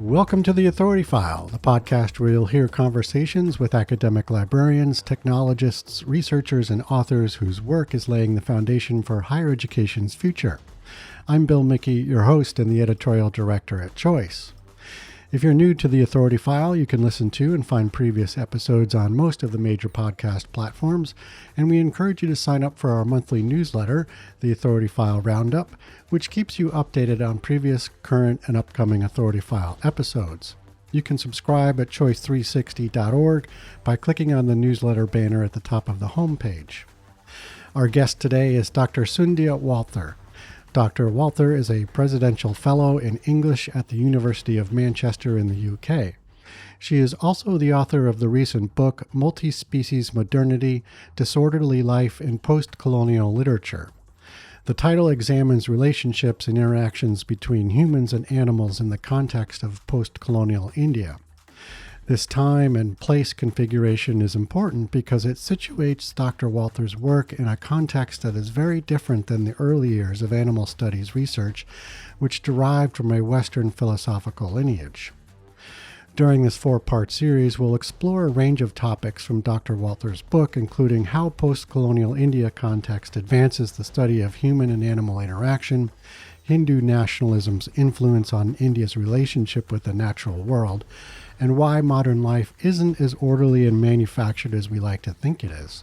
Welcome to The Authority File, the podcast where you'll hear conversations with academic librarians, technologists, researchers, and authors whose work is laying the foundation for higher education's future. I'm Bill Mickey, your host and the editorial director at Choice. If you're new to The Authority File, you can listen to and find previous episodes on most of the major podcast platforms, and we encourage you to sign up for our monthly newsletter, The Authority File Roundup, which keeps you updated on previous, current, and upcoming Authority File episodes. You can subscribe at choice360.org by clicking on the newsletter banner at the top of the homepage. Our guest today is Dr. Sundhya Walther. Dr. Walther is a Presidential Fellow in English at the University of Manchester in the UK. She is also the author of the recent book, Multispecies, Modernity, Disorderly Life in Postcolonial Literature. The title examines relationships and interactions between humans and animals in the context of post-colonial India. This time and place configuration is important because it situates Dr. Walther's work in a context that is very different than the early years of animal studies research, which derived from a Western philosophical lineage. During this four-part series, we'll explore a range of topics from Dr. Walther's book, including how post-colonial India context advances the study of human and animal interaction, Hindu nationalism's influence on India's relationship with the natural world, and why modern life isn't as orderly and manufactured as we like to think it is.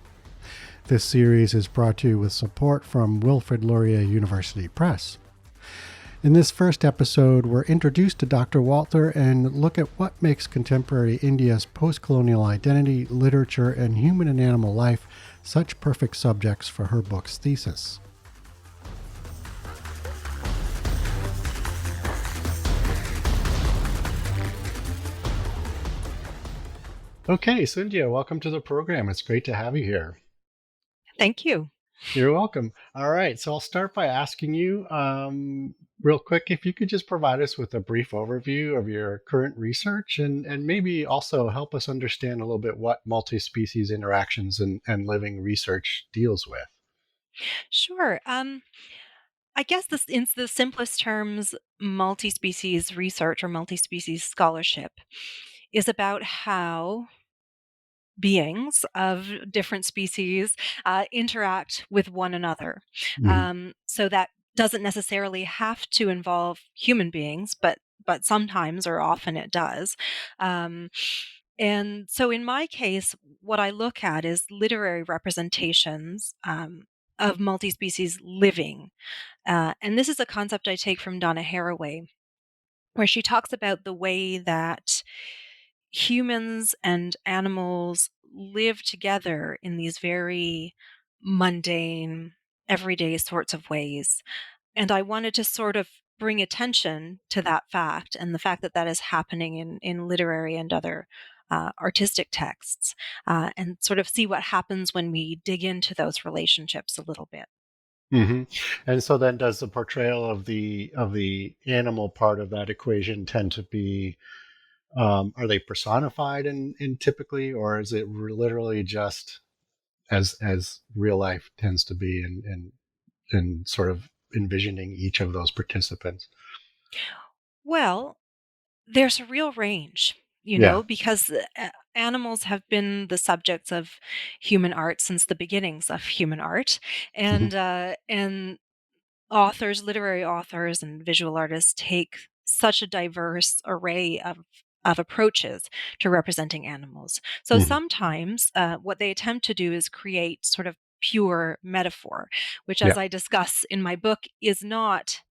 This series is brought to you with support from Wilfrid Laurier University Press. In this first episode, we're introduced to Dr. Walther and look at what makes contemporary India's post-colonial identity, literature, and human and animal life such perfect subjects for her book's thesis. Okay, Sundhya, welcome to the program. It's great to have you here. Thank you. You're welcome. All right, so I'll start by asking you real quick if you could just provide us with a brief overview of your current research and maybe also help us understand a little bit what multi-species interactions and living research deals with. Sure. I guess this, in the simplest terms, multi-species research or multi-species scholarship is about how beings of different species interact with one another. So that doesn't necessarily have to involve human beings, but sometimes or often it does. Um, and so in my case, what I look at is literary representations of multi-species living. And this is a concept I take from Donna Haraway, where she talks about the way that humans and animals live together in these very mundane, everyday sorts of ways. And I wanted to sort of bring attention to that fact and the fact that that is happening in literary and other artistic texts, and sort of see what happens when we dig into those relationships a little bit. Mm-hmm. And so then does the portrayal of the animal part of that equation tend to be are they personified in typically, or is it literally just as real life tends to be in sort of envisioning each of those participants? Well, there's a real range, Yeah. because animals have been the subjects of human art since the beginnings of human art, Hmm. and authors, literary authors, and visual artists take such a diverse array of approaches to representing animals. So Hmm. sometimes what they attempt to do is create sort of pure metaphor, which, Yeah. as I discuss in my book, is not,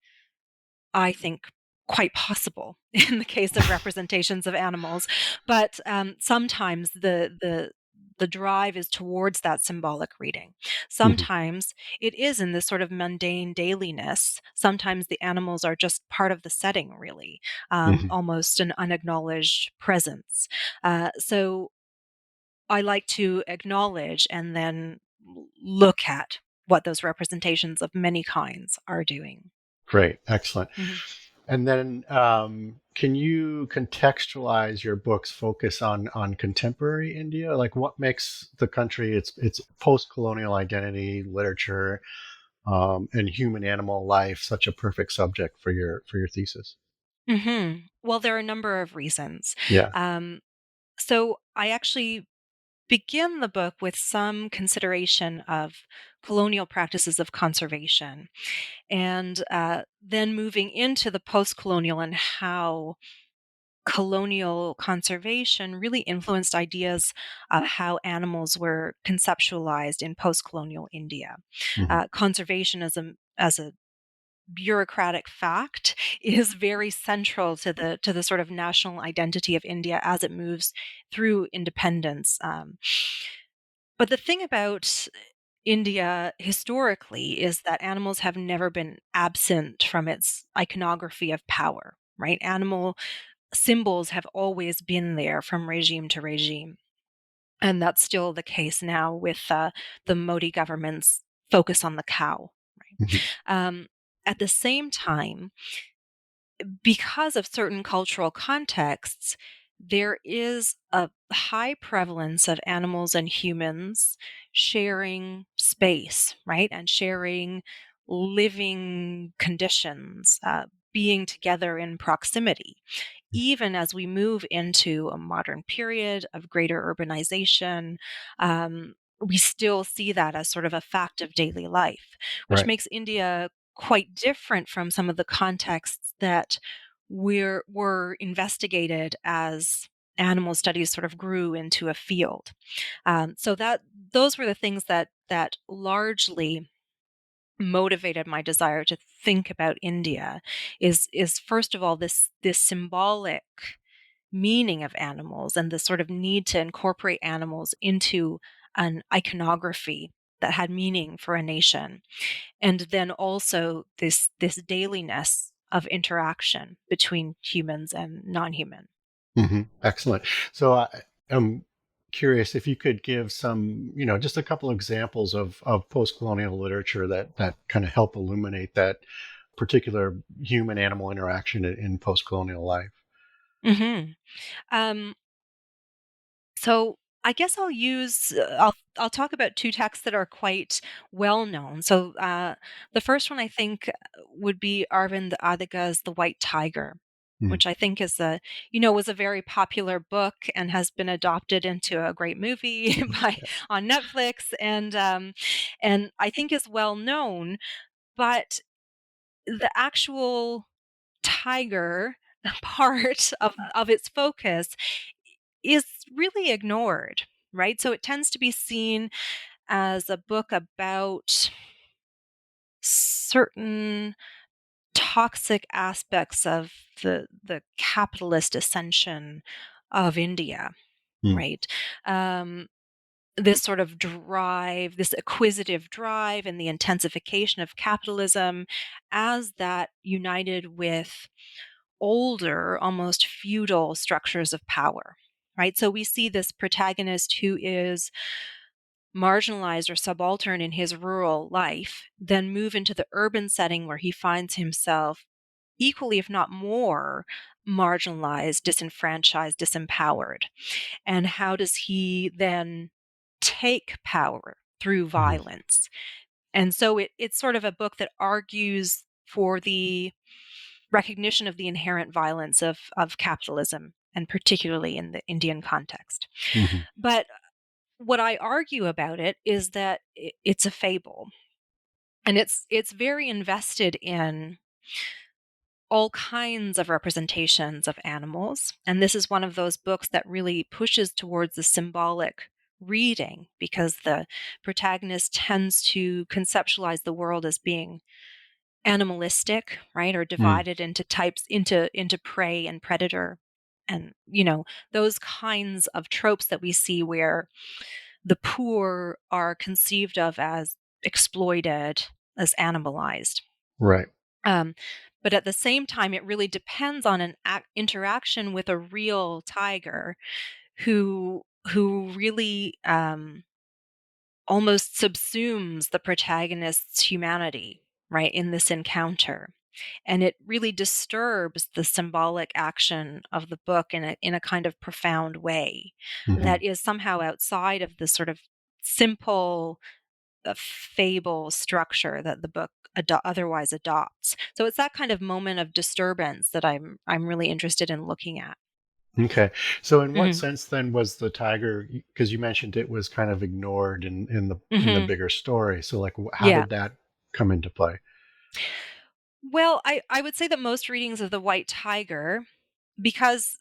I think, quite possible in the case of representations of animals. But sometimes the drive is towards that symbolic reading. Hmm. Sometimes it is in this sort of mundane dailiness. Sometimes the animals are just part of the setting, really, Hmm. almost an unacknowledged presence. So I like to acknowledge and then look at what those representations of many kinds are doing. Great. Excellent. Mhm. And then can you contextualize your book's focus on contemporary India? Like what makes the country, its post-colonial identity, literature, and human animal life such a perfect subject for your thesis? Well, there are a number of reasons. Yeah. Um, so I actually begin the book with some consideration of colonial practices of conservation, and then moving into the post-colonial and how colonial conservation really influenced ideas of how animals were conceptualized in post-colonial India. Hmm. Conservation as a bureaucratic fact is very central to the sort of national identity of India as it moves through independence. But the thing about India historically is that animals have never been absent from its iconography of power, right? Animal symbols have always been there from regime to regime. And that's still the case now with the Modi government's focus on the cow. Right? Hmm. At the same time, because of certain cultural contexts, there is a high prevalence of animals and humans sharing space, right? And sharing living conditions, being together in proximity. Even as we move into a modern period of greater urbanization, we still see that as sort of a fact of daily life, which Right. makes India quite different from some of the contexts that were investigated as animal studies sort of grew into a field. So that those were the things that largely motivated my desire to think about India is first of all this symbolic meaning of animals and the sort of need to incorporate animals into an iconography that had meaning for a nation, and then also this dailiness of interaction between humans and non-human. Hmm. Excellent. So I'm curious if you could give some, just a couple examples of post-colonial literature that kind of help illuminate that particular human-animal interaction in post-colonial life. hmm Um, so I guess I'll talk about two texts that are quite well known. So the first one I think would be Arvind Adiga's The White Tiger, Mm. which I think is was a very popular book and has been adopted into a great movie by on Netflix, and I think is well known. But the actual tiger part of its focus is really ignored, right? So it tends to be seen as a book about certain toxic aspects of the capitalist ascension of India, Mm. right? Um, this sort of drive, this acquisitive drive, and the intensification of capitalism as that united with older, almost feudal structures of power, right? So we see this protagonist who is marginalized or subaltern in his rural life, then move into the urban setting where he finds himself equally, if not more, marginalized, disenfranchised, disempowered. And how does he then take power through Mhm. violence? And so it's sort of a book that argues for the recognition of the inherent violence of capitalism, and particularly in the Indian context. Mhm. But what I argue about it is that it's a fable, and it's very invested in all kinds of representations of animals. And this is one of those books that really pushes towards the symbolic reading because the protagonist tends to conceptualize the world as being animalistic, right? Or Mm. divided into types into prey and predator. And those kinds of tropes that we see where the poor are conceived of as exploited, as animalized. Right. Um, but at the same time, it really depends on an interaction with a real tiger who really almost subsumes the protagonist's humanity, right, in this encounter. And it really disturbs the symbolic action of the book in a kind of profound way Mhm. that is somehow outside of the sort of simple a fable structure that the book otherwise adopts. So it's that kind of moment of disturbance that I'm really interested in looking at. Okay. So in what Hmm. sense then was the tiger, because you mentioned it was kind of ignored in the Hmm. bigger story. So like how Yeah. did that come into play? Well, I would say that most readings of the White Tiger, because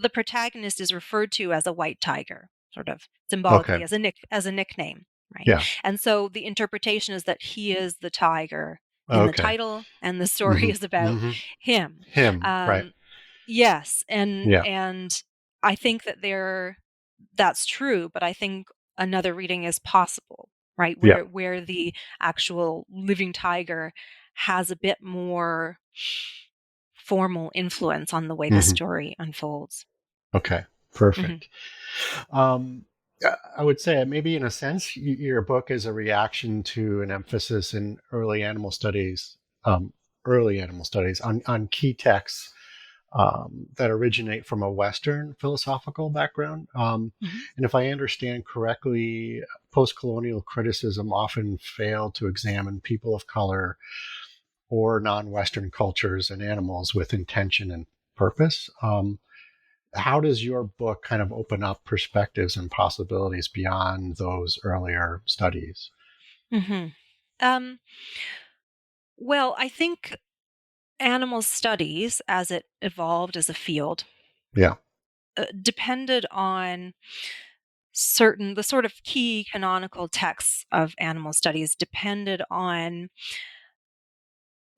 the protagonist is referred to as a white tiger, sort of Okay. symbolically as a nickname, right? Yeah. And so the interpretation is that he is the tiger in the Okay. title, and the story Mhm. is about Mhm. him. Him, right. Um, yes, and Yeah. and I think that that's true, but I think another reading is possible, right? Yeah. Where the actual living tiger has a bit more formal influence on the way the Mhm. story unfolds. Okay. Mhm. Perfect. I would say maybe in a sense, your book is a reaction to an emphasis in um, early animal studies on key texts that originate from a Western philosophical background. Mhm. And if I understand correctly, post-colonial criticism often failed to examine people of color or non-Western cultures and animals with intention and purpose. How does your book kind of open up perspectives and possibilities beyond those earlier studies? Mhm. Um, well, I think animal studies, as it evolved as a field, Yeah, depended on the sort of key canonical texts of animal studies depended on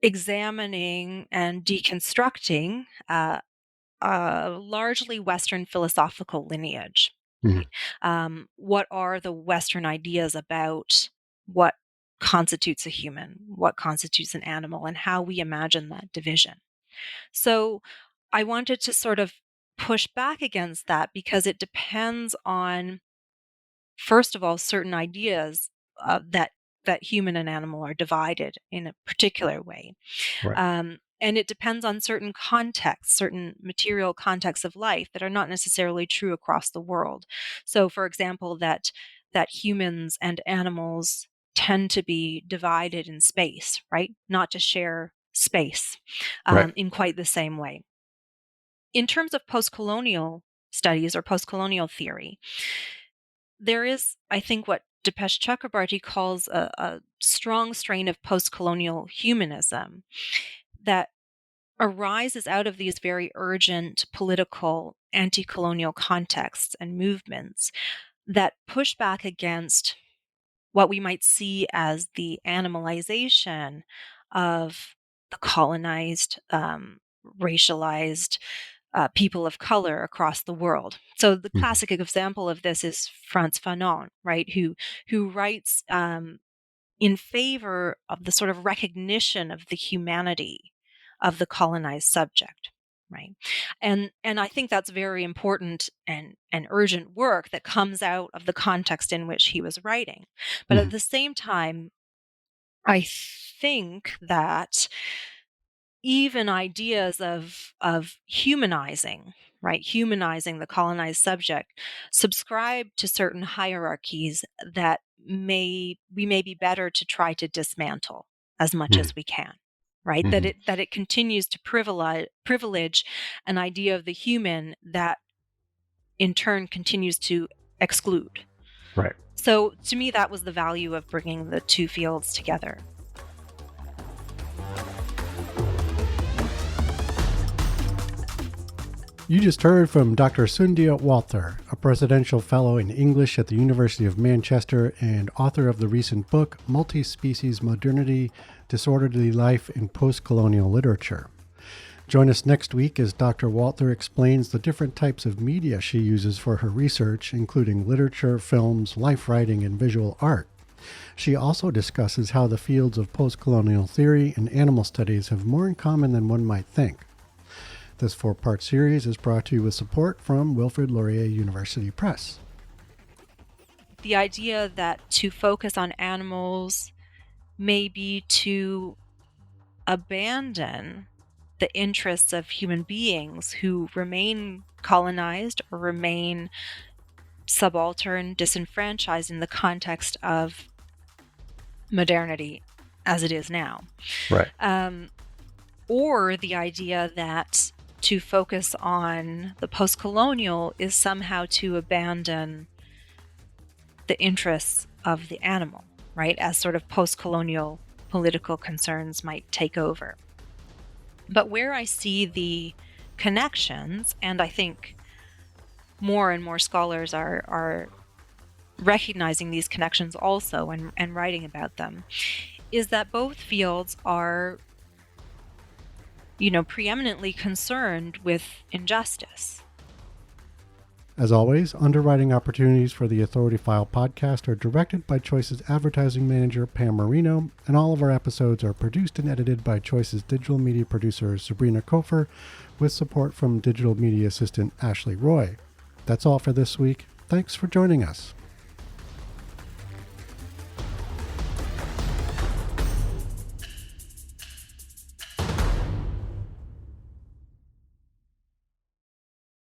examining and deconstructing a largely Western philosophical lineage. mhm, Right? What are the Western ideas about what constitutes a human, what constitutes an animal, and how we imagine that division? So I wanted to sort of push back against that because it depends on, first of all, certain ideas that human and animal are divided in a particular way, right, and it depends on certain contexts, certain material contexts of life that are not necessarily true across the world. So, for example, that humans and animals tend to be divided in space, right? Not to share space right, in quite the same way. In terms of post-colonial studies or post-colonial theory, there is, I think, what Dipesh Chakrabarty calls a strong strain of post-colonial humanism that arises out of these very urgent political anti-colonial contexts and movements that push back against what we might see as the animalization of the colonized, racialized people of color across the world. So the mhm, classic example of this is Frantz Fanon, right? Who writes in favor of the sort of recognition of the humanity of the colonized subject, right? And I think that's very important and urgent work that comes out of the context in which he was writing. But at mhm, the same time, I think that even ideas of humanizing, right, humanizing the colonized subject, subscribe to certain hierarchies that may be better to try to dismantle as much mhm, as we can, right? mhm, That it continues to privilege an idea of the human that in turn continues to exclude. right. So to me, that was the value of bringing the two fields together. You just heard from Dr. Sundhya Walther, a presidential fellow in English at the University of Manchester and author of the recent book, Multispecies, Modernity, Disorderly Life in Postcolonial Literature. Join us next week as Dr. Walther explains the different types of media she uses for her research, including literature, films, life writing, and visual art. She also discusses how the fields of postcolonial theory and animal studies have more in common than one might think. This four-part series is brought to you with support from Wilfrid Laurier University Press. The idea that to focus on animals may be to abandon the interests of human beings who remain colonized or remain subaltern, disenfranchised in the context of modernity as it is now. Right. Or the idea that to focus on the postcolonial is somehow to abandon the interests of the animal, right? As sort of postcolonial political concerns might take over. But where I see the connections, and I think more and more scholars are recognizing these connections also and writing about them, is that both fields are, preeminently concerned with injustice. As always, underwriting opportunities for the Authority File podcast are directed by Choice's advertising manager, Pam Marino, and all of our episodes are produced and edited by Choice's digital media producer, Sabrina Kofer, with support from digital media assistant Ashley Roy. That's all for this week. Thanks for joining us.